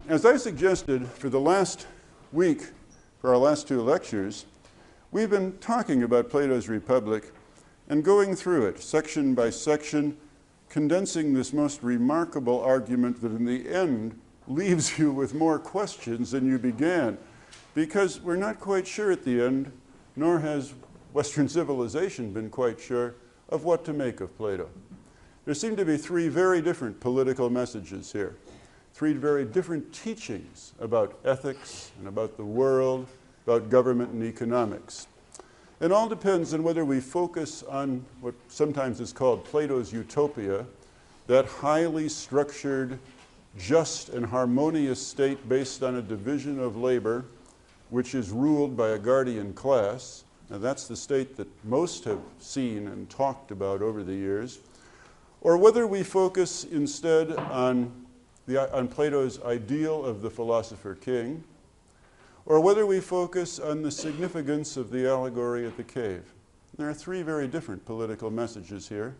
As I suggested for the last week, for our last two lectures, we've been talking about Plato's Republic and going through it section by section, condensing this most remarkable argument that in the end leaves you with more questions than you began, because we're not quite sure at the end, nor has Western civilization been quite sure of what to make of Plato. There seem to be three very different political messages here. Three very different teachings about ethics and about the world, about government and economics. It all depends on whether we focus on what sometimes is called Plato's utopia, that highly structured, just and harmonious state based on a division of labor, which is ruled by a guardian class. Now that's the state that most have seen and talked about over the years. Or whether we focus instead on Plato's ideal of the philosopher-king, or whether we focus on the significance of the allegory at the cave. There are three very different political messages here.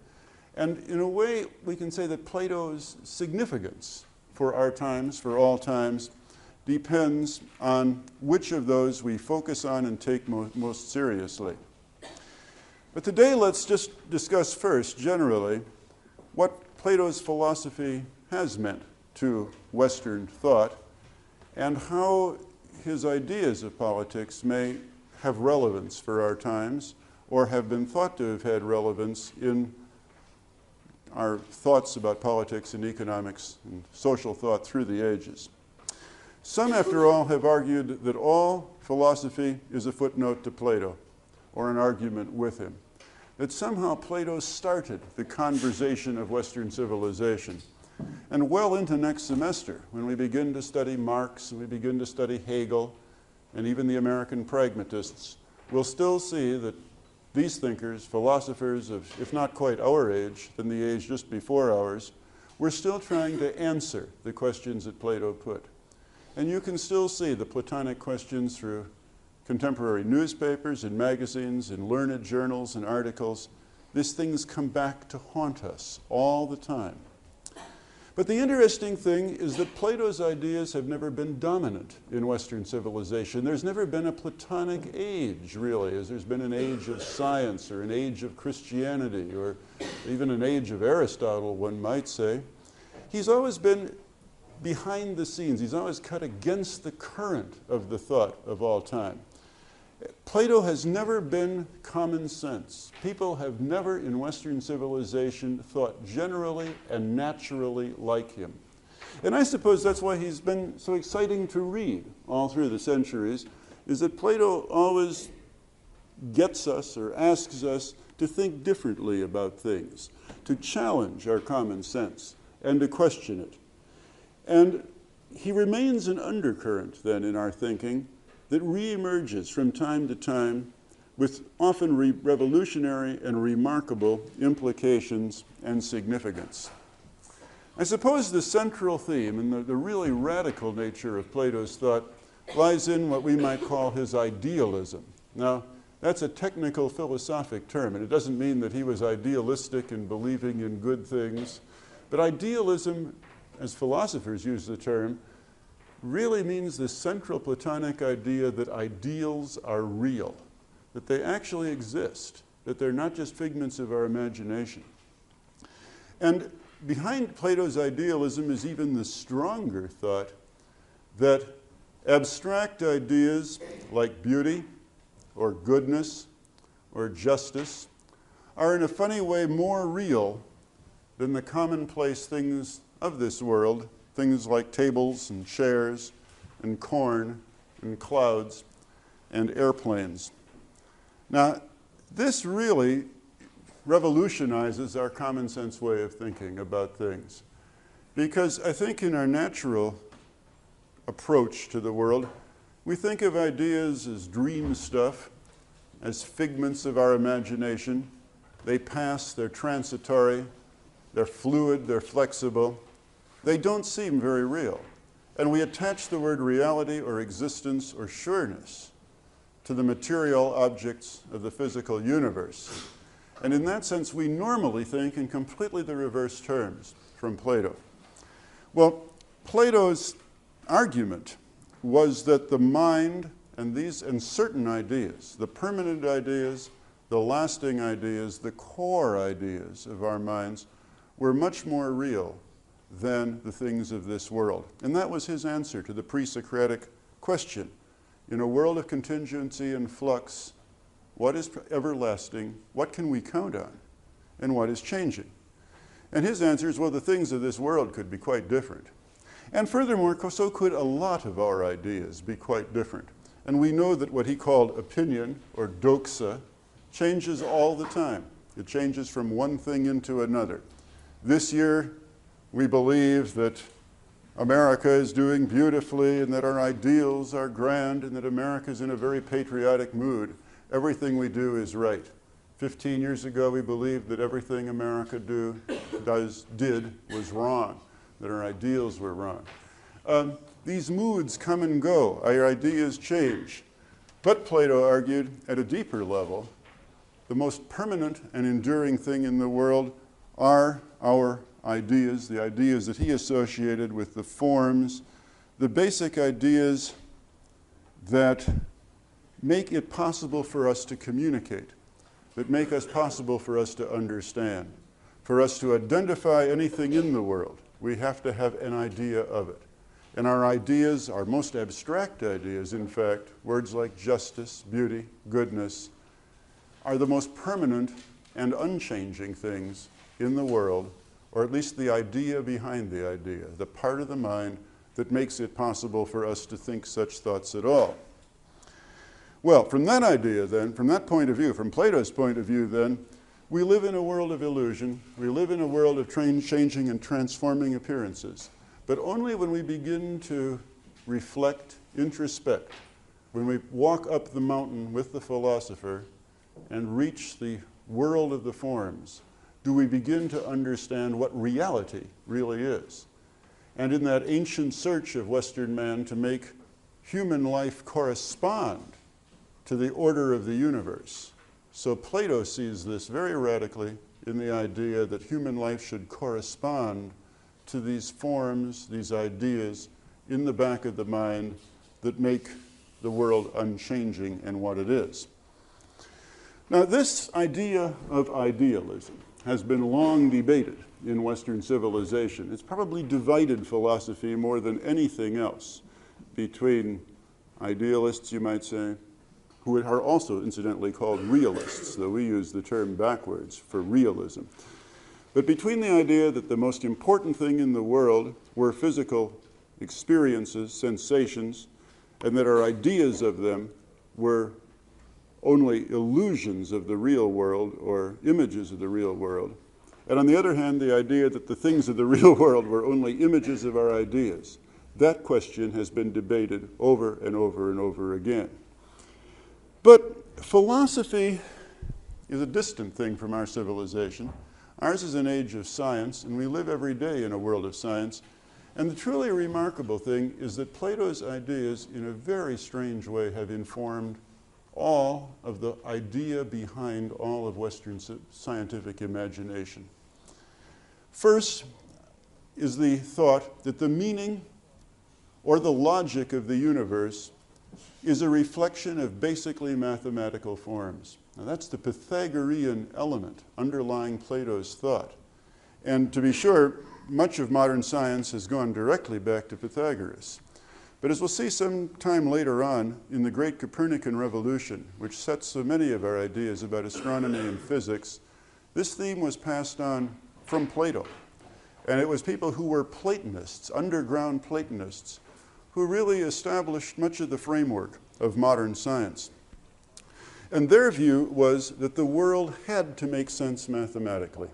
And in a way, we can say that Plato's significance for our times, for all times, depends on which of those we focus on and take most seriously. But today, let's just discuss first, generally, what Plato's philosophy has meant to Western thought, and how his ideas of politics may have relevance for our times, or have been thought to have had relevance in our thoughts about politics and economics and social thought through the ages. Some, after all, have argued that all philosophy is a footnote to Plato, or an argument with him. That somehow Plato started the conversation of Western civilization. And well into next semester, when we begin to study Marx, and we begin to study Hegel, and even the American pragmatists, we'll still see that these thinkers, philosophers of, if not quite our age, then the age just before ours, were still trying to answer the questions that Plato put. And you can still see the Platonic questions through contemporary newspapers and magazines and learned journals and articles. These things come back to haunt us all the time. But the interesting thing is that Plato's ideas have never been dominant in Western civilization. There's never been a Platonic age, really, as there's been an age of science or an age of Christianity or even an age of Aristotle, one might say. He's always been behind the scenes. He's always cut against the current of the thought of all time. Plato has never been common sense. People have never in Western civilization thought generally and naturally like him. And I suppose that's why he's been so exciting to read all through the centuries, is that Plato always gets us or asks us to think differently about things, to challenge our common sense and to question it. And he remains an undercurrent then in our thinking that reemerges from time to time with often revolutionary and remarkable implications and significance. I suppose the central theme and the really radical nature of Plato's thought lies in what we might call his idealism. Now, that's a technical philosophic term, and it doesn't mean that he was idealistic and believing in good things, but idealism, as philosophers use the term, really means the central Platonic idea that ideals are real, that they actually exist, that they're not just figments of our imagination. And behind Plato's idealism is even the stronger thought that abstract ideas like beauty or goodness or justice are in a funny way more real than the commonplace things of this world, things like tables and chairs and corn and clouds and airplanes. Now, this really revolutionizes our common sense way of thinking about things, because I think in our natural approach to the world, we think of ideas as dream stuff, as figments of our imagination. They pass, they're transitory, they're fluid, they're flexible. They don't seem very real. And we attach the word reality or existence or sureness to the material objects of the physical universe. And in that sense, we normally think in completely the reverse terms from Plato. Well, Plato's argument was that the mind and certain ideas, the permanent ideas, the lasting ideas, the core ideas of our minds were much more real than the things of this world. And that was his answer to the pre-Socratic question. In a world of contingency and flux, what is everlasting, what can we count on, and what is changing? And his answer is, well, the things of this world could be quite different. And furthermore, so could a lot of our ideas be quite different. And we know that what he called opinion, or doxa, changes all the time. It changes from one thing into another. This year, we believe that America is doing beautifully and that our ideals are grand and that America is in a very patriotic mood. Everything we do is right. 15 years ago, we believed that everything America did was wrong, that our ideals were wrong. These moods come and go. Our ideas change. But Plato argued, at a deeper level, the most permanent and enduring thing in the world are our ideas, the ideas that he associated with the forms, the basic ideas that make it possible for us to communicate, that make it possible for us to understand. For us to identify anything in the world, we have to have an idea of it. And our ideas, our most abstract ideas, in fact, words like justice, beauty, goodness, are the most permanent and unchanging things in the world, or at least the idea behind the idea, the part of the mind that makes it possible for us to think such thoughts at all. Well, from that idea then, from that point of view, from Plato's point of view then, we live in a world of illusion. We live in a world of changing and transforming appearances. But only when we begin to reflect, introspect, when we walk up the mountain with the philosopher and reach the world of the forms, do we begin to understand what reality really is. And in that ancient search of Western man to make human life correspond to the order of the universe. So Plato sees this very radically in the idea that human life should correspond to these forms, these ideas in the back of the mind that make the world unchanging and what it is. Now, this idea of idealism has been long debated in Western civilization. It's probably divided philosophy more than anything else between idealists, you might say, who are also incidentally called realists, though we use the term backwards for realism. But between the idea that the most important thing in the world were physical experiences, sensations, and that our ideas of them were only illusions of the real world or images of the real world. And on the other hand, the idea that the things of the real world were only images of our ideas. That question has been debated over and over and over again. But philosophy is a distant thing from our civilization. Ours is an age of science, and we live every day in a world of science. And the truly remarkable thing is that Plato's ideas, in a very strange way, have informed all of the idea behind all of Western scientific imagination. First is the thought that the meaning or the logic of the universe is a reflection of basically mathematical forms. Now that's the Pythagorean element underlying Plato's thought. And to be sure, much of modern science has gone directly back to Pythagoras. But as we'll see some time later on in the great Copernican revolution, which sets so many of our ideas about astronomy and physics, this theme was passed on from Plato. And it was people who were Platonists, underground Platonists, who really established much of the framework of modern science. And their view was that the world had to make sense mathematically.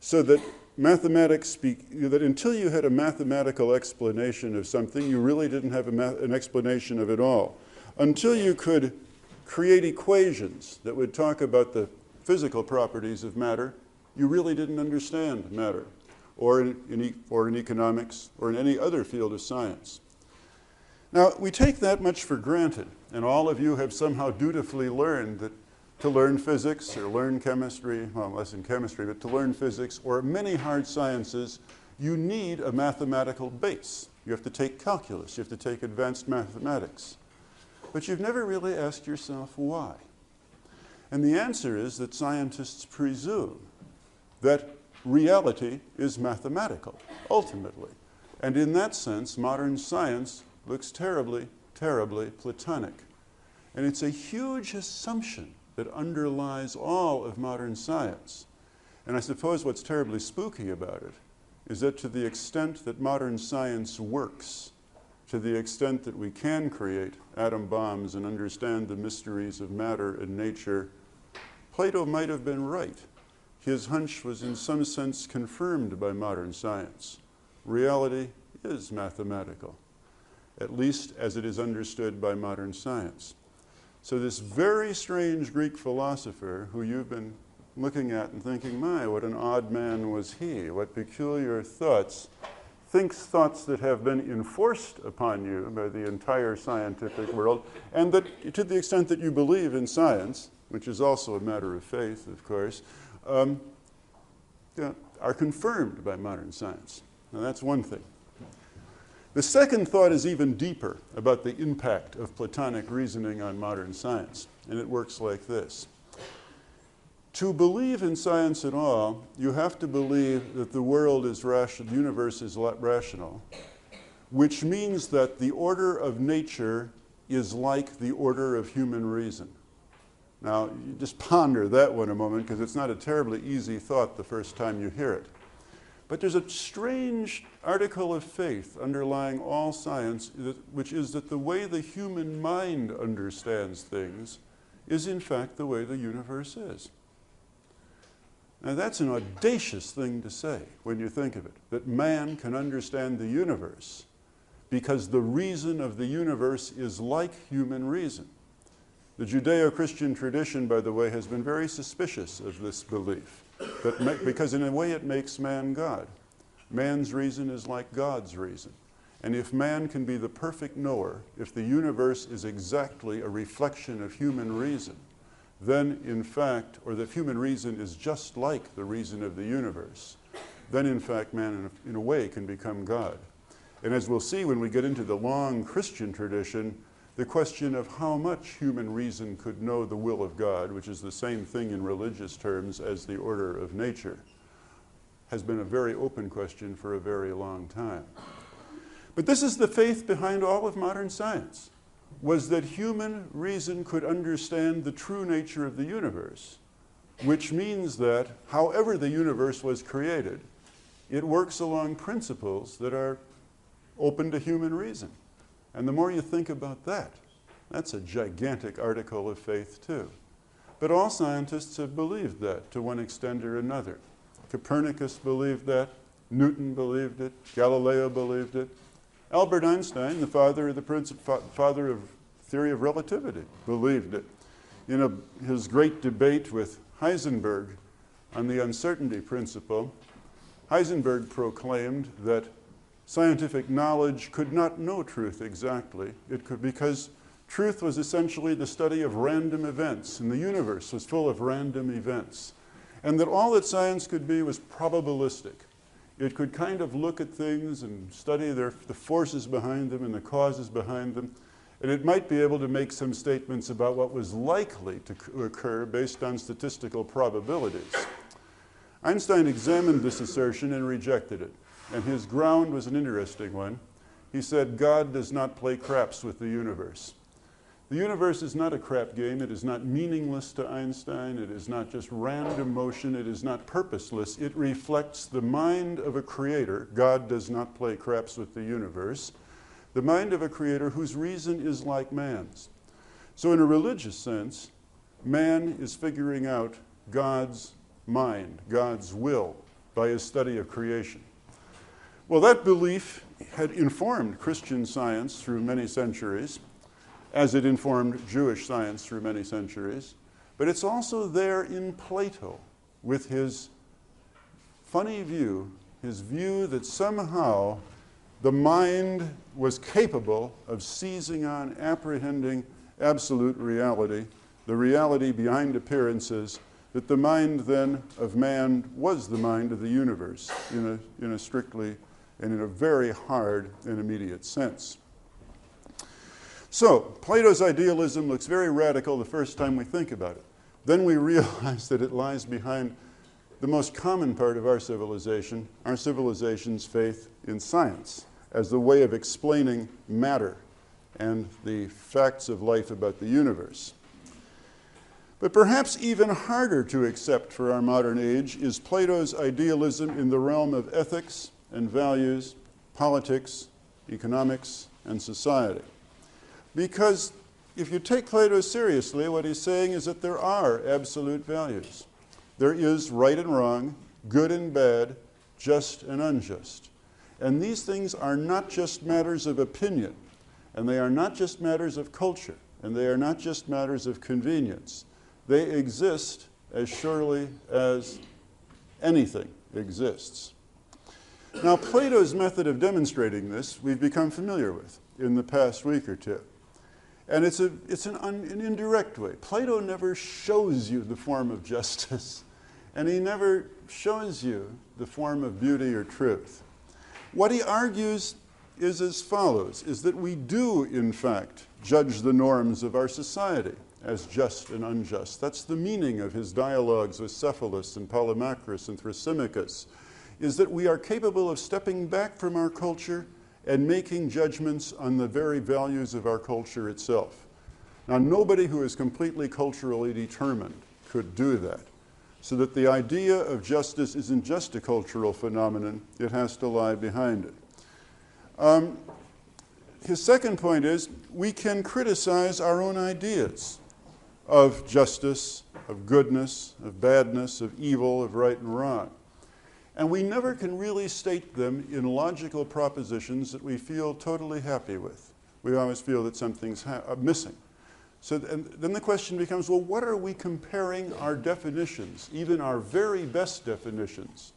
So that mathematics, that until you had a mathematical explanation of something, you really didn't have an explanation of it all. Until you could create equations that would talk about the physical properties of matter, you really didn't understand matter, or in economics, or in any other field of science. Now, we take that much for granted, and all of you have somehow dutifully learned that to learn physics or learn chemistry, well, less in chemistry, but to learn physics or many hard sciences, you need a mathematical base. You have to take calculus. You have to take advanced mathematics. But you've never really asked yourself why. And the answer is that scientists presume that reality is mathematical, ultimately. And in that sense, modern science looks terribly, terribly Platonic. And it's a huge assumption that underlies all of modern science. And I suppose what's terribly spooky about it is that to the extent that modern science works, to the extent that we can create atom bombs and understand the mysteries of matter and nature, Plato might have been right. His hunch was in some sense confirmed by modern science. Reality is mathematical, at least as it is understood by modern science. So this very strange Greek philosopher who you've been looking at and thinking, my, what an odd man was he, what peculiar thoughts, thinks thoughts that have been enforced upon you by the entire scientific world, and that to the extent that you believe in science, which is also a matter of faith, of course, are confirmed by modern science. Now that's one thing. The second thought is even deeper about the impact of Platonic reasoning on modern science, and it works like this. To believe in science at all, you have to believe that the world is rational, the universe is rational, which means that the order of nature is like the order of human reason. Now, you just ponder that one a moment, because it's not a terribly easy thought the first time you hear it. But there's a strange article of faith underlying all science, which is that the way the human mind understands things is in fact the way the universe is. Now that's an audacious thing to say when you think of it, that man can understand the universe because the reason of the universe is like human reason. The Judeo-Christian tradition, by the way, has been very suspicious of this belief, because in a way it makes man God. Man's reason is like God's reason. And if man can be the perfect knower, if the universe is exactly a reflection of human reason, then in fact, or that human reason is just like the reason of the universe, then in fact man in a way can become God. And as we'll see when we get into the long Christian tradition, the question of how much human reason could know the will of God, which is the same thing in religious terms as the order of nature, has been a very open question for a very long time. But this is the faith behind all of modern science, was that human reason could understand the true nature of the universe, which means that however the universe was created, it works along principles that are open to human reason. And the more you think about that, that's a gigantic article of faith too. But all scientists have believed that to one extent or another. Copernicus believed that, Newton believed it, Galileo believed it. Albert Einstein, the father of theory of relativity, believed it. In his great debate with Heisenberg on the uncertainty principle, Heisenberg proclaimed that scientific knowledge could not know truth exactly. Because truth was essentially the study of random events, and the universe was full of random events. And that all that science could be was probabilistic. It could kind of look at things and study the forces behind them and the causes behind them, and it might be able to make some statements about what was likely to occur based on statistical probabilities. Einstein examined this assertion and rejected it. And his ground was an interesting one. He said, God does not play craps with the universe. The universe is not a crap game. It is not meaningless to Einstein. It is not just random motion. It is not purposeless. It reflects the mind of a creator. God does not play craps with the universe. The mind of a creator whose reason is like man's. So in a religious sense, man is figuring out God's mind, God's will, by his study of creation. Well, that belief had informed Christian science through many centuries, as it informed Jewish science through many centuries. But it's also there in Plato with his funny view, his view that somehow the mind was capable of seizing on, apprehending absolute reality, the reality behind appearances, that the mind then of man was the mind of the universe in a strictly and in a very hard and immediate sense. So, Plato's idealism looks very radical the first time we think about it. Then we realize that it lies behind the most common part of our civilization's faith in science as the way of explaining matter and the facts of life about the universe. But perhaps even harder to accept for our modern age is Plato's idealism in the realm of ethics and values, politics, economics, and society. Because if you take Plato seriously, what he's saying is that there are absolute values. There is right and wrong, good and bad, just and unjust. And these things are not just matters of opinion, and they are not just matters of culture, and they are not just matters of convenience. They exist as surely as anything exists. Now, Plato's method of demonstrating this we've become familiar with in the past week or two. And it's an indirect way. Plato never shows you the form of justice, and he never shows you the form of beauty or truth. What he argues is as follows, is that we do, in fact, judge the norms of our society as just and unjust. That's the meaning of his dialogues with Cephalus and Polymachus and Thrasymachus, is that we are capable of stepping back from our culture and making judgments on the very values of our culture itself. Now, nobody who is completely culturally determined could do that. So that the idea of justice isn't just a cultural phenomenon, it has to lie behind it. His second point is, we can criticize our own ideas of justice, of goodness, of badness, of evil, of right and wrong. And we never can really state them in logical propositions that we feel totally happy with. We always feel that something's missing. So then the question becomes, well, what are we comparing our definitions, even our very best definitions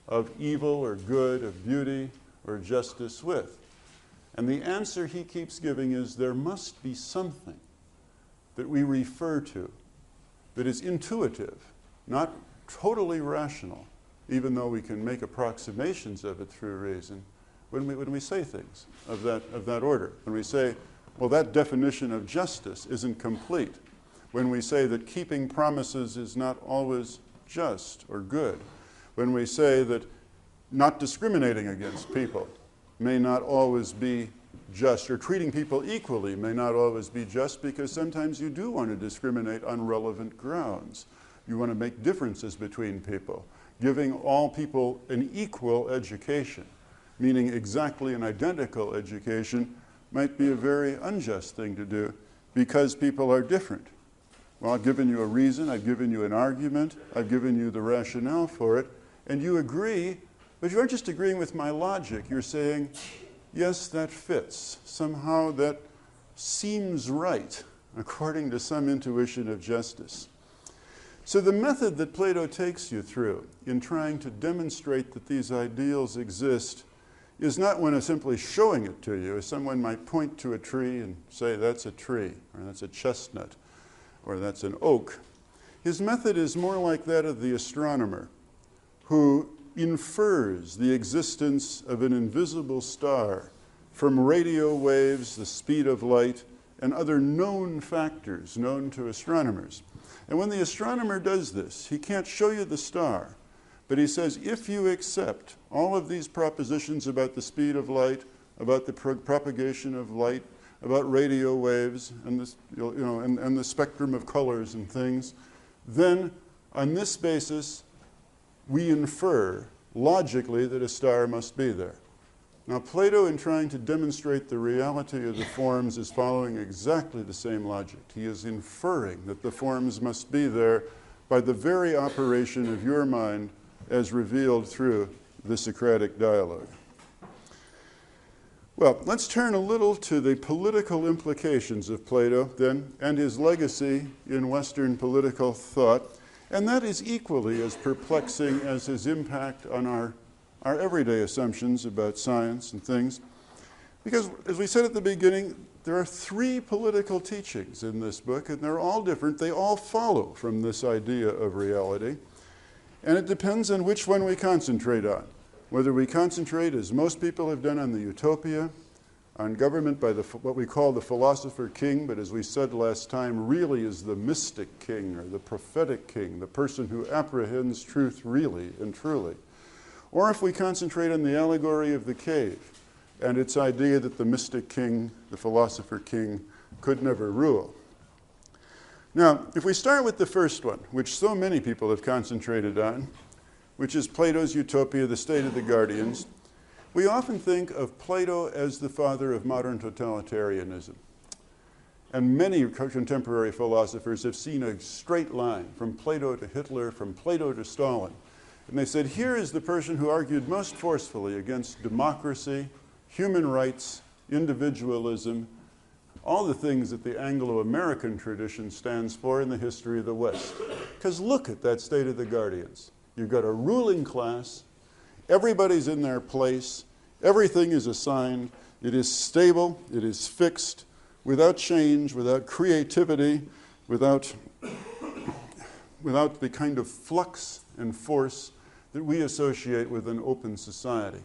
of evil or good, of beauty or justice with? And the answer he keeps giving is there must be something that we refer to that is intuitive, not totally rational, even though we can make approximations of it through reason, when we say things of that order. When we say, well, that definition of justice isn't complete. When we say that keeping promises is not always just or good. When we say that not discriminating against people may not always be just, or treating people equally may not always be just, because sometimes you do want to discriminate on relevant grounds. You want to make differences between people. Giving all people an equal education, meaning exactly an identical education, might be a very unjust thing to do because people are different. Well, I've given you a reason, I've given you an argument, I've given you the rationale for it, and you agree, but you aren't just agreeing with my logic. You're saying, yes, that fits. Somehow that seems right, according to some intuition of justice. So the method that Plato takes you through in trying to demonstrate that these ideals exist is not one of simply showing it to you, as someone might point to a tree and say, that's a tree, or that's a chestnut, or that's an oak. His method is more like that of the astronomer, who infers the existence of an invisible star from radio waves, the speed of light, and other known factors known to astronomers. And when the astronomer does this, he can't show you the star, but he says, if you accept all of these propositions about the speed of light, about the propagation of light, about radio waves, and this, and the spectrum of colors and things, then on this basis, we infer logically that a star must be there. Now, Plato, in trying to demonstrate the reality of the forms, is following exactly the same logic. He is inferring that the forms must be there by the very operation of your mind as revealed through the Socratic dialogue. Well, let's turn a little to the political implications of Plato, then, and his legacy in Western political thought. And that is equally as perplexing as his impact on our everyday assumptions about science and things. Because, as we said at the beginning, there are three political teachings in this book, and they're all different. They all follow from this idea of reality. And it depends on which one we concentrate on. whether we concentrate, as most people have done, on the utopia, on government by what we call the philosopher-king, but as we said last time, really is the mystic king or the prophetic king, the person who apprehends truth really and truly. Or if we concentrate on the allegory of the cave and its idea that the mystic king, the philosopher-king, could never rule. Now, if we start with the first one, which so many people have concentrated on, which is Plato's Utopia, the State of the Guardians, we often think of Plato as the father of modern totalitarianism. And many contemporary philosophers have seen a straight line from Plato to Hitler, from Plato to Stalin. And they said, here is the person who argued most forcefully against democracy, human rights, individualism, all the things that the Anglo-American tradition stands for in the history of the West. Because look at that State of the Guardians. You've got a ruling class. Everybody's in their place. Everything is assigned. It is stable. It is fixed, without change, without creativity, without the kind of flux and force that we associate with an open society.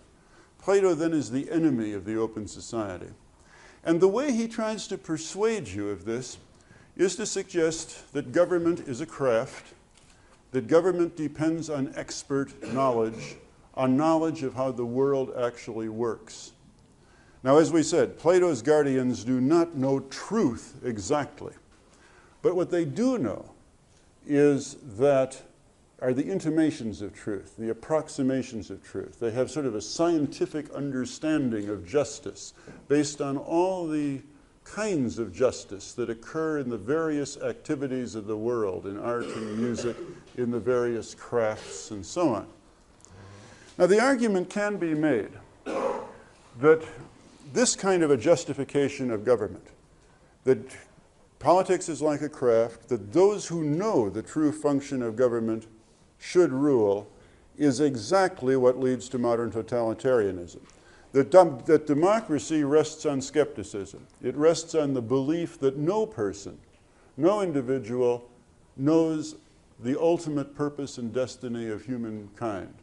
Plato then is the enemy of the open society. And the way he tries to persuade you of this is to suggest that government is a craft, that government depends on expert knowledge, on knowledge of how the world actually works. Now, as we said, Plato's guardians do not know truth exactly. But what they do know are the intimations of truth, the approximations of truth. They have sort of a scientific understanding of justice based on all the kinds of justice that occur in the various activities of the world, in art and music, in the various crafts, and so on. Now, the argument can be made that this kind of a justification of government, that politics is like a craft, that those who know the true function of government should rule, is exactly what leads to modern totalitarianism. That democracy rests on skepticism. It rests on the belief that no person, no individual, knows the ultimate purpose and destiny of humankind.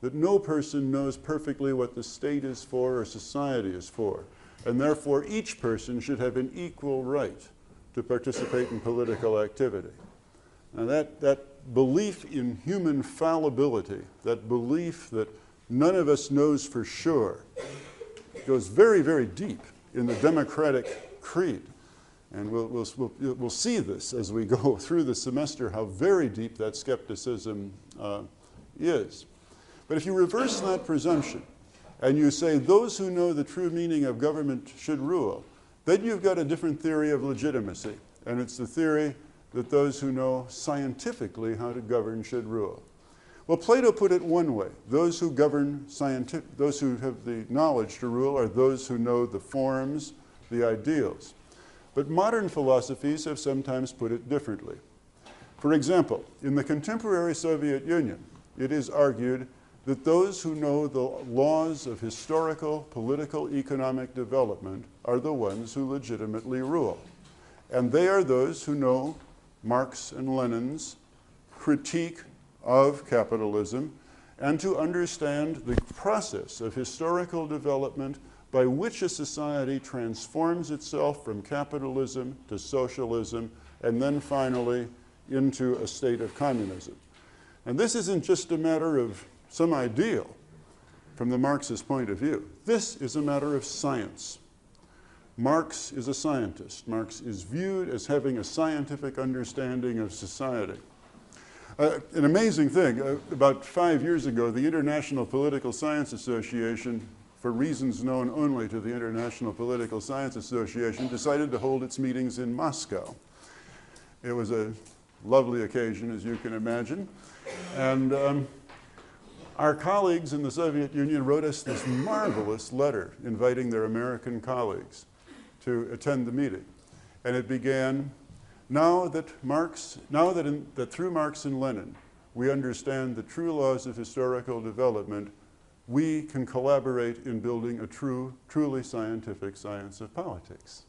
That no person knows perfectly what the state is for or society is for. And therefore, each person should have an equal right to participate in political activity. Now, that belief in human fallibility, that belief that none of us knows for sure, goes very, very deep in the democratic creed. And we'll see this as we go through the semester, how very deep that skepticism is. But if you reverse that presumption and you say those who know the true meaning of government should rule, then you've got a different theory of legitimacy. And it's the theory that those who know scientifically how to govern should rule. Well, Plato put it one way. Those who govern those who have the knowledge to rule are those who know the forms, the ideals. But modern philosophies have sometimes put it differently. For example, in the contemporary Soviet Union, it is argued that those who know the laws of historical, political, economic development are the ones who legitimately rule. And they are those who know Marx and Lenin's critique of capitalism and to understand the process of historical development by which a society transforms itself from capitalism to socialism and then finally into a state of communism. And this isn't just a matter of some ideal from the Marxist point of view. This is a matter of science. Marx is a scientist. Marx is viewed as having a scientific understanding of society. An amazing thing, about 5 years ago, the International Political Science Association, for reasons known only to the International Political Science Association, decided to hold its meetings in Moscow. It was a lovely occasion, as you can imagine. And our colleagues in the Soviet Union wrote us this marvelous letter inviting their American colleagues to attend the meeting. And it began, now that through Marx and Lenin, we understand the true laws of historical development, we can collaborate in building a truly scientific science of politics.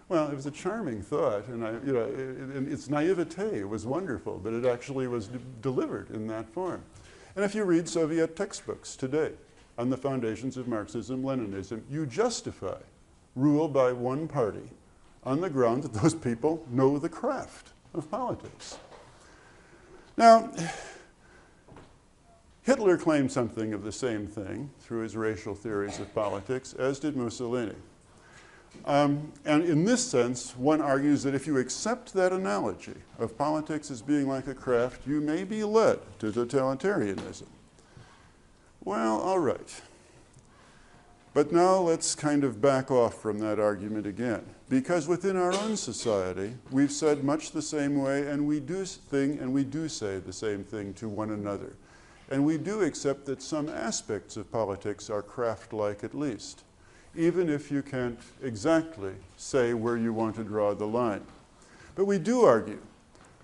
Well, it was a charming thought, and its naivete was wonderful, but it actually was delivered in that form. And if you read Soviet textbooks today on the foundations of Marxism-Leninism, you justify rule by one party on the ground that those people know the craft of politics. Now, Hitler claimed something of the same thing through his racial theories of politics, as did Mussolini. And in this sense, one argues that if you accept that analogy of politics as being like a craft, you may be led to totalitarianism. Well, all right. But now let's kind of back off from that argument again. Because within our own society, we've said much the same way, and we do say the same thing to one another. And we do accept that some aspects of politics are craft-like at least, even if you can't exactly say where you want to draw the line. But we do argue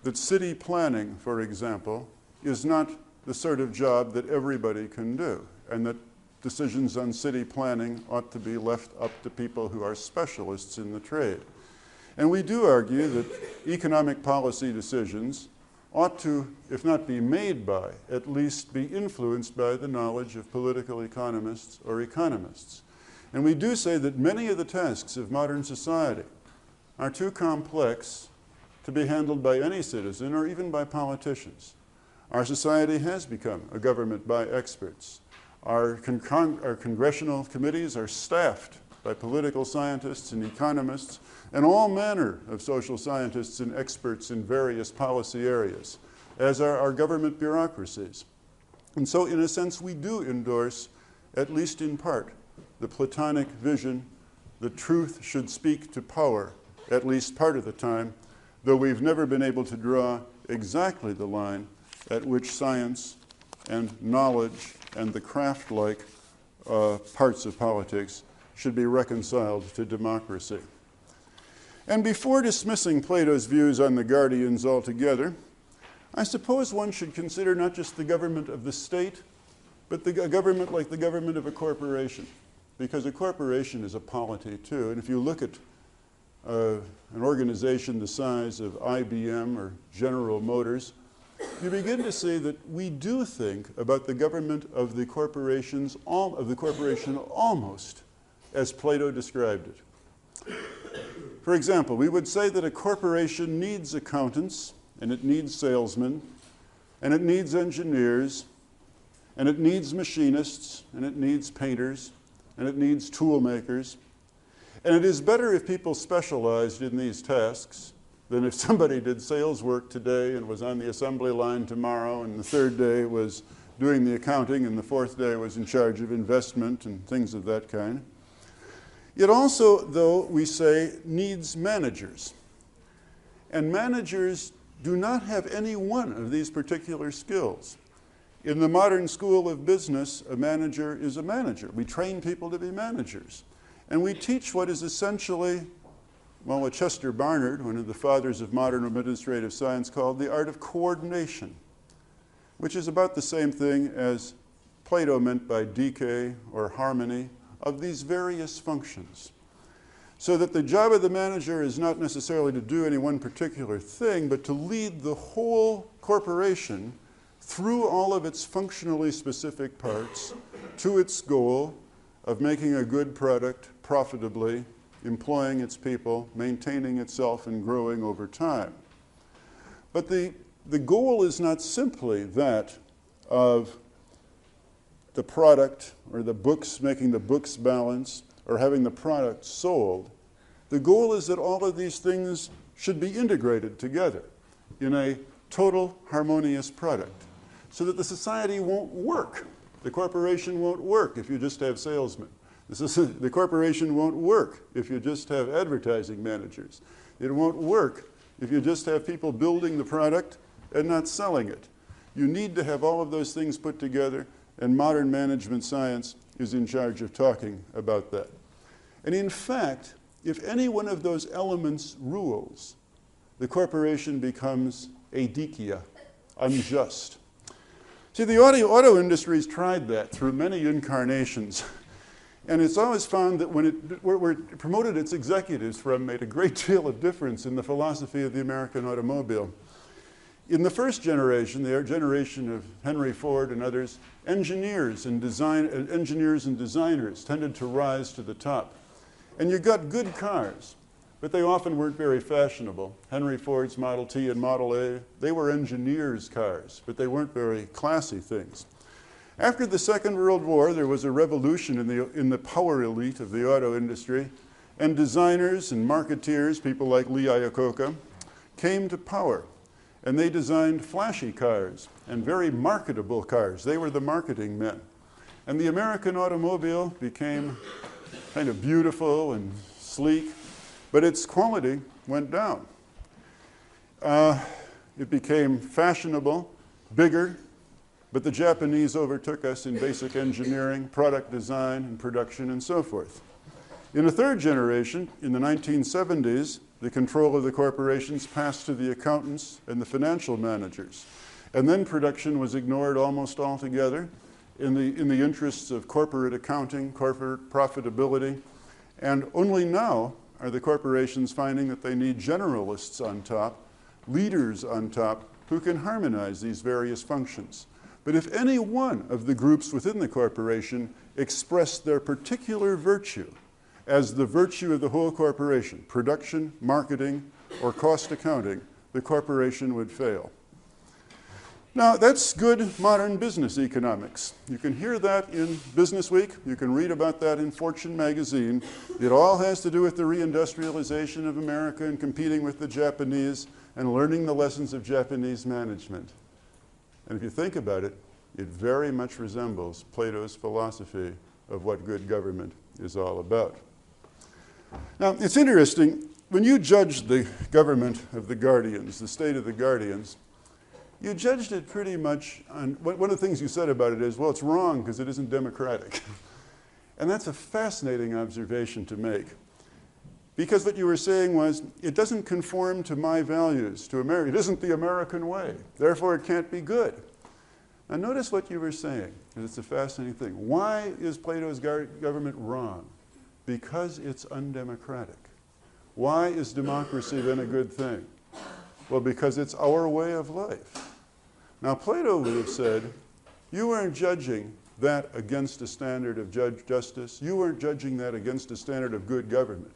that city planning, for example, is not the sort of job that everybody can do, and that decisions on city planning ought to be left up to people who are specialists in the trade. And we do argue that economic policy decisions ought to, if not be made by, at least be influenced by the knowledge of political economists or economists. And we do say that many of the tasks of modern society are too complex to be handled by any citizen or even by politicians. Our society has become a government by experts. Our congressional committees are staffed by political scientists and economists and all manner of social scientists and experts in various policy areas, as are our government bureaucracies. And so, in a sense, we do endorse, at least in part, the Platonic vision that truth should speak to power, at least part of the time, though we've never been able to draw exactly the line at which science and knowledge and the craft-like parts of politics should be reconciled to democracy. And before dismissing Plato's views on the guardians altogether, I suppose one should consider not just the government of the state, but a government like the government of a corporation, because a corporation is a polity too. And if you look at an organization the size of IBM or General Motors, you begin to see that we do think about the government of the corporation almost as Plato described it. For example, we would say that a corporation needs accountants, and it needs salesmen, and it needs engineers, and it needs machinists, and it needs painters, and it needs tool makers. And it is better if people specialized in these tasks than if somebody did sales work today and was on the assembly line tomorrow, and the third day was doing the accounting, and the fourth day was in charge of investment and things of that kind. It also, though, we say, needs managers. And managers do not have any one of these particular skills. In the modern school of business, a manager is a manager. We train people to be managers. And we teach what is essentially, well, what Chester Barnard, one of the fathers of modern administrative science, called the art of coordination, which is about the same thing as Plato meant by decay or harmony of these various functions. So that the job of the manager is not necessarily to do any one particular thing, but to lead the whole corporation through all of its functionally specific parts to its goal of making a good product profitably, employing its people, maintaining itself, and growing over time. But the goal is not simply that of the product or the books, making the books balance, or having the product sold. The goal is that all of these things should be integrated together in a total harmonious product, so that the society won't work. The corporation won't work if you just have salesmen. The corporation won't work if you just have advertising managers. It won't work if you just have people building the product and not selling it. You need to have all of those things put together, and modern management science is in charge of talking about that. And in fact, if any one of those elements rules, the corporation becomes adikia, unjust. See, the auto industry's tried that through many incarnations. And it's always found that where it promoted its executives from made a great deal of difference in the philosophy of the American automobile. In the first generation, the generation of Henry Ford and others, engineers and designers tended to rise to the top. And you got good cars, but they often weren't very fashionable. Henry Ford's Model T and Model A, they were engineers' cars, but they weren't very classy things. After the Second World War, there was a revolution in the power elite of the auto industry, and designers and marketeers, people like Lee Iacocca, came to power. And they designed flashy cars and very marketable cars. They were the marketing men. And the American automobile became kind of beautiful and sleek, but its quality went down. It became fashionable, bigger, but the Japanese overtook us in basic engineering, product design, and production, and so forth. In a third generation, in the 1970s, the control of the corporations passed to the accountants and the financial managers. And then production was ignored almost altogether in the interests of corporate accounting, corporate profitability. And only now are the corporations finding that they need generalists on top, leaders on top, who can harmonize these various functions. But if any one of the groups within the corporation expressed their particular virtue as the virtue of the whole corporation, production, marketing, or cost accounting, the corporation would fail. Now, that's good modern business economics. You can hear that in Business Week. You can read about that in Fortune magazine. It all has to do with the reindustrialization of America and competing with the Japanese and learning the lessons of Japanese management. And if you think about it, it very much resembles Plato's philosophy of what good government is all about. Now, it's interesting, when you judged the government of the Guardians, the state of the Guardians, you judged it pretty much on, one of the things you said about it is, well, it's wrong because it isn't democratic. And that's a fascinating observation to make. Because what you were saying was, it doesn't conform to my values, to America. It isn't the American way. Therefore, it can't be good. Now, notice what you were saying, because it's a fascinating thing. Why is Plato's government wrong? Because it's undemocratic. Why is democracy then a good thing? Well, because it's our way of life. Now, Plato would have said, you weren't judging that against a standard of justice. You weren't judging that against a standard of good government.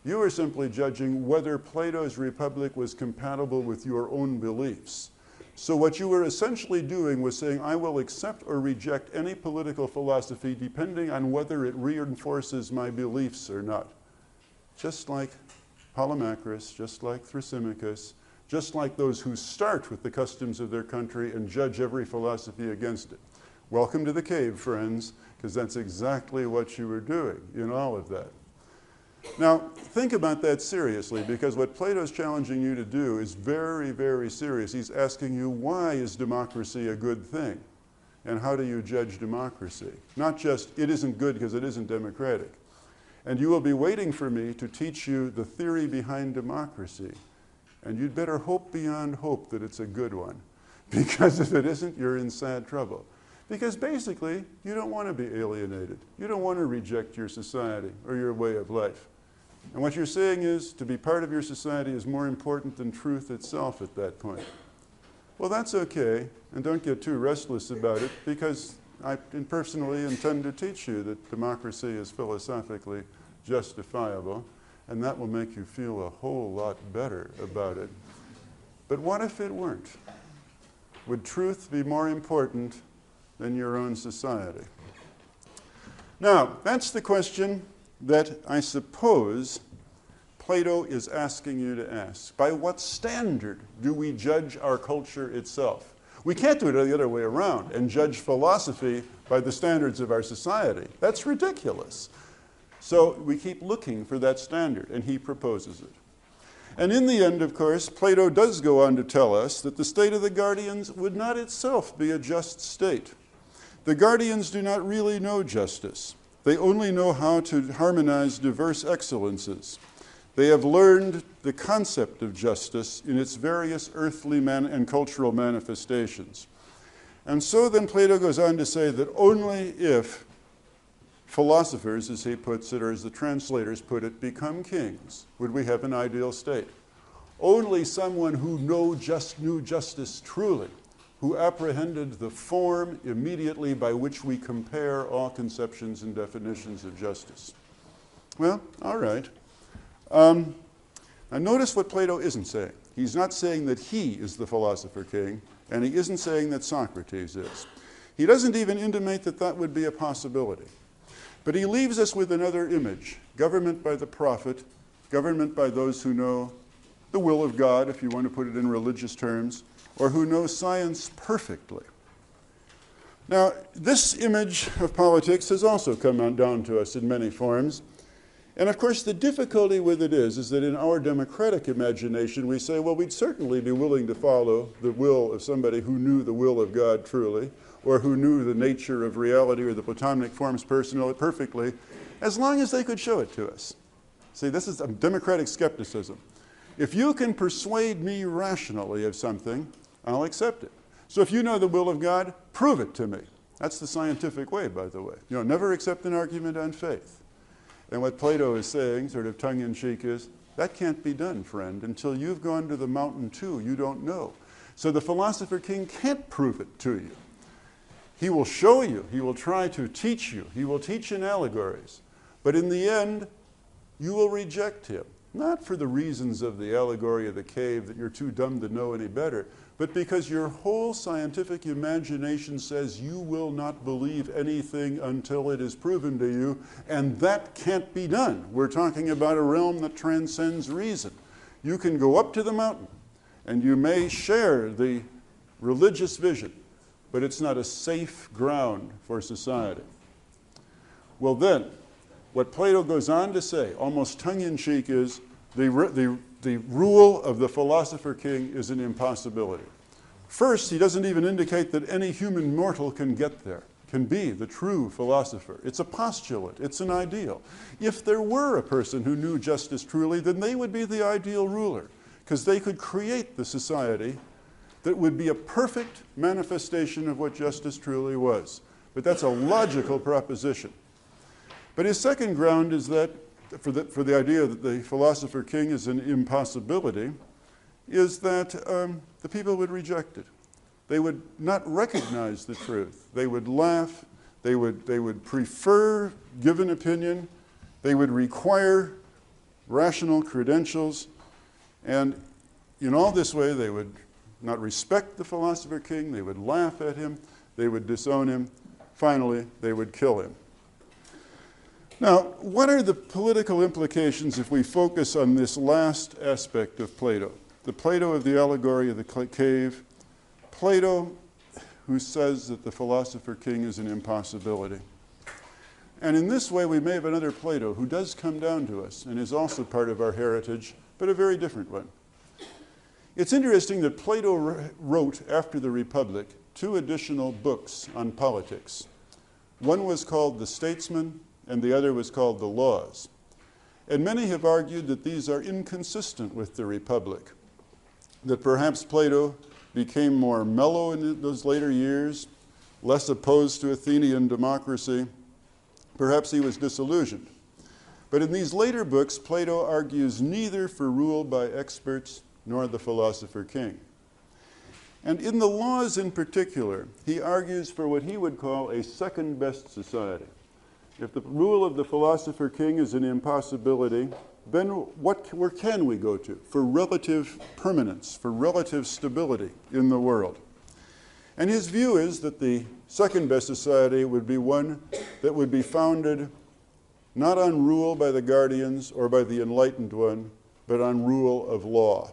You were simply judging whether Plato's republic was compatible with your own beliefs. So what you were essentially doing was saying, I will accept or reject any political philosophy depending on whether it reinforces my beliefs or not. Just like Polymachus, just like Thrasymachus, just like those who start with the customs of their country and judge every philosophy against it. Welcome to the cave, friends, because that's exactly what you were doing in all of that. Now, think about that seriously, because what Plato's challenging you to do is very, very serious. He's asking you, why is democracy a good thing? And how do you judge democracy? Not just, it isn't good because it isn't democratic. And you will be waiting for me to teach you the theory behind democracy. And you'd better hope beyond hope that it's a good one. Because if it isn't, you're in sad trouble. Because basically, you don't want to be alienated. You don't want to reject your society or your way of life. And what you're saying is, to be part of your society is more important than truth itself at that point. Well, that's okay, and don't get too restless about it, because I personally intend to teach you that democracy is philosophically justifiable, and that will make you feel a whole lot better about it. But what if it weren't? Would truth be more important than your own society? Now, that's the question that I suppose Plato is asking you to ask. By what standard do we judge our culture itself? We can't do it the other way around and judge philosophy by the standards of our society. That's ridiculous. So we keep looking for that standard, and he proposes it. And in the end, of course, Plato does go on to tell us that the state of the Guardians would not itself be a just state. The Guardians do not really know justice. They only know how to harmonize diverse excellences. They have learned the concept of justice in its various earthly and cultural manifestations. And so then Plato goes on to say that only if philosophers, as he puts it, or as the translators put it, become kings, would we have an ideal state. Only someone who knew justice truly, who apprehended the form immediately by which we compare all conceptions and definitions of justice. Well, all right. Now notice what Plato isn't saying. He's not saying that he is the philosopher-king, and he isn't saying that Socrates is. He doesn't even intimate that that would be a possibility. But he leaves us with another image: government by the prophet, government by those who know the will of God, if you want to put it in religious terms, or who know science perfectly. Now, this image of politics has also come on down to us in many forms. And of course, the difficulty with it is that in our democratic imagination, we say, well, we'd certainly be willing to follow the will of somebody who knew the will of God truly, or who knew the nature of reality or the Platonic forms personally perfectly, as long as they could show it to us. See, this is a democratic skepticism. If you can persuade me rationally of something, I'll accept it. So if you know the will of God, prove it to me. That's the scientific way, by the way. Never accept an argument on faith. And what Plato is saying, sort of tongue-in-cheek, is, that can't be done, friend. Until you've gone to the mountain too, you don't know. So the philosopher-king can't prove it to you. He will show you. He will try to teach you. He will teach in allegories. But in the end, you will reject him. Not for the reasons of the allegory of the cave, that you're too dumb to know any better, but because your whole scientific imagination says you will not believe anything until it is proven to you, and that can't be done. We're talking about a realm that transcends reason. You can go up to the mountain, and you may share the religious vision, but it's not a safe ground for society. Well then, what Plato goes on to say, almost tongue-in-cheek, is the rule of the philosopher-king is an impossibility. First, he doesn't even indicate that any human mortal can get there, can be the true philosopher. It's a postulate. It's an ideal. If there were a person who knew justice truly, then they would be the ideal ruler, because they could create the society that would be a perfect manifestation of what justice truly was. But that's a logical proposition. But his second ground is that, for the idea that the philosopher-king is an impossibility, is that the people would reject it. They would not recognize the truth. They would laugh. They would prefer given opinion. They would require rational credentials. And in all this way, they would not respect the philosopher-king. They would laugh at him. They would disown him. Finally, they would kill him. Now, what are the political implications if we focus on this last aspect of Plato? The Plato of the allegory of the cave. Plato, who says that the philosopher-king is an impossibility. And in this way, we may have another Plato who does come down to us and is also part of our heritage, but a very different one. It's interesting that Plato wrote, after the Republic, 2 additional books on politics. One was called the Statesman, and the other was called the Laws. And many have argued that these are inconsistent with the Republic, that perhaps Plato became more mellow in those later years, less opposed to Athenian democracy. Perhaps he was disillusioned. But in these later books, Plato argues neither for rule by experts nor the philosopher-king. And in the Laws in particular, he argues for what he would call a second-best society. If the rule of the philosopher-king is an impossibility, then where can we go to for relative permanence, for relative stability in the world? And his view is that the second-best society would be one that would be founded not on rule by the guardians or by the enlightened one, but on rule of law.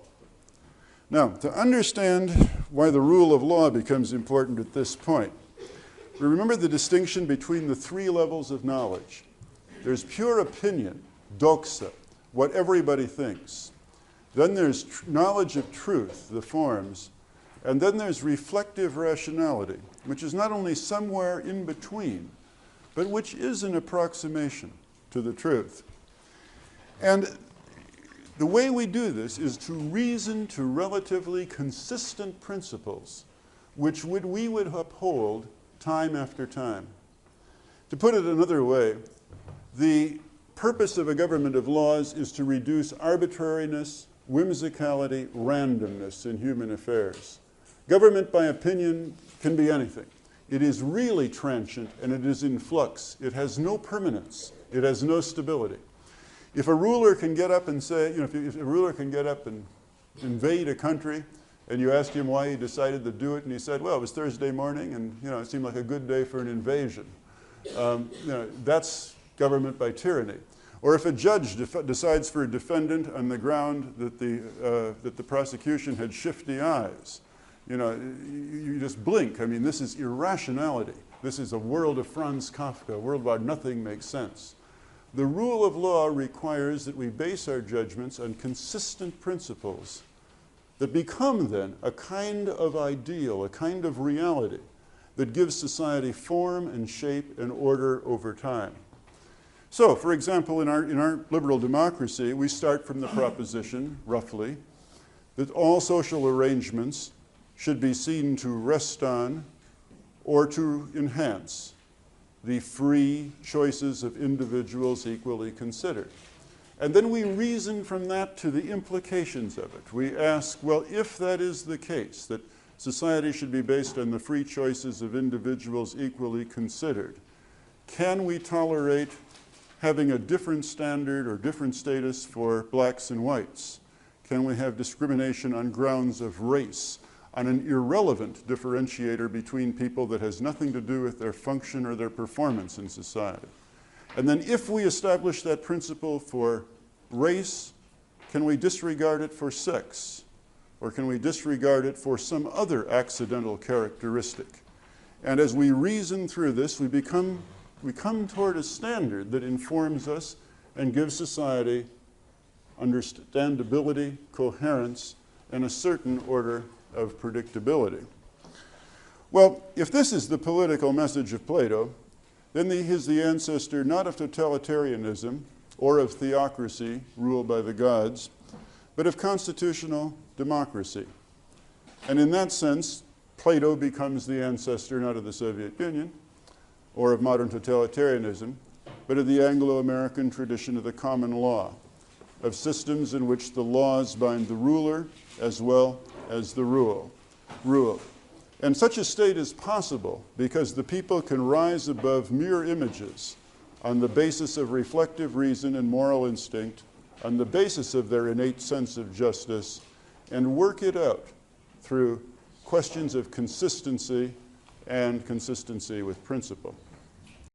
Now, to understand why the rule of law becomes important at this point, we remember the distinction between the 3 levels of knowledge. There's pure opinion, doxa, what everybody thinks. Then there's knowledge of truth, the forms. And then there's reflective rationality, which is not only somewhere in between, but which is an approximation to the truth. And the way we do this is to reason to relatively consistent principles, which we would uphold time after time. To put it another way, the purpose of a government of laws is to reduce arbitrariness whimsicality, randomness in human affairs. Government by opinion can be anything. It is really transient and it is in flux. It has no permanence. It has no stability. If a ruler can get up and say, if a ruler can get up and invade a country, and you ask him why he decided to do it, and he said, well, it was Thursday morning, and it seemed like a good day for an invasion. That's government by tyranny. Or if a judge decides for a defendant on the ground that the prosecution had shifty eyes, you just blink. I mean, this is irrationality. This is a world of Franz Kafka, a world where nothing makes sense. The rule of law requires that we base our judgments on consistent principles that become then a kind of ideal, a kind of reality that gives society form and shape and order over time. So, for example, in our liberal democracy, we start from the proposition, roughly, that all social arrangements should be seen to rest on or to enhance the free choices of individuals equally considered. And then we reason from that to the implications of it. We ask, well, if that is the case, that society should be based on the free choices of individuals equally considered, can we tolerate having a different standard or different status for blacks and whites? Can we have discrimination on grounds of race, on an irrelevant differentiator between people that has nothing to do with their function or their performance in society? And then if we establish that principle for race, can we disregard it for sex? Or can we disregard it for some other accidental characteristic? And as we reason through this, we come toward a standard that informs us and gives society understandability, coherence, and a certain order of predictability. Well, if this is the political message of Plato, then he is the ancestor not of totalitarianism or of theocracy ruled by the gods, but of constitutional democracy. And in that sense, Plato becomes the ancestor not of the Soviet Union or of modern totalitarianism, but of the Anglo-American tradition of the common law, of systems in which the laws bind the ruler as well as the rule. And such a state is possible because the people can rise above mere images on the basis of reflective reason and moral instinct, on the basis of their innate sense of justice, and work it out through questions of consistency and consistency with principle.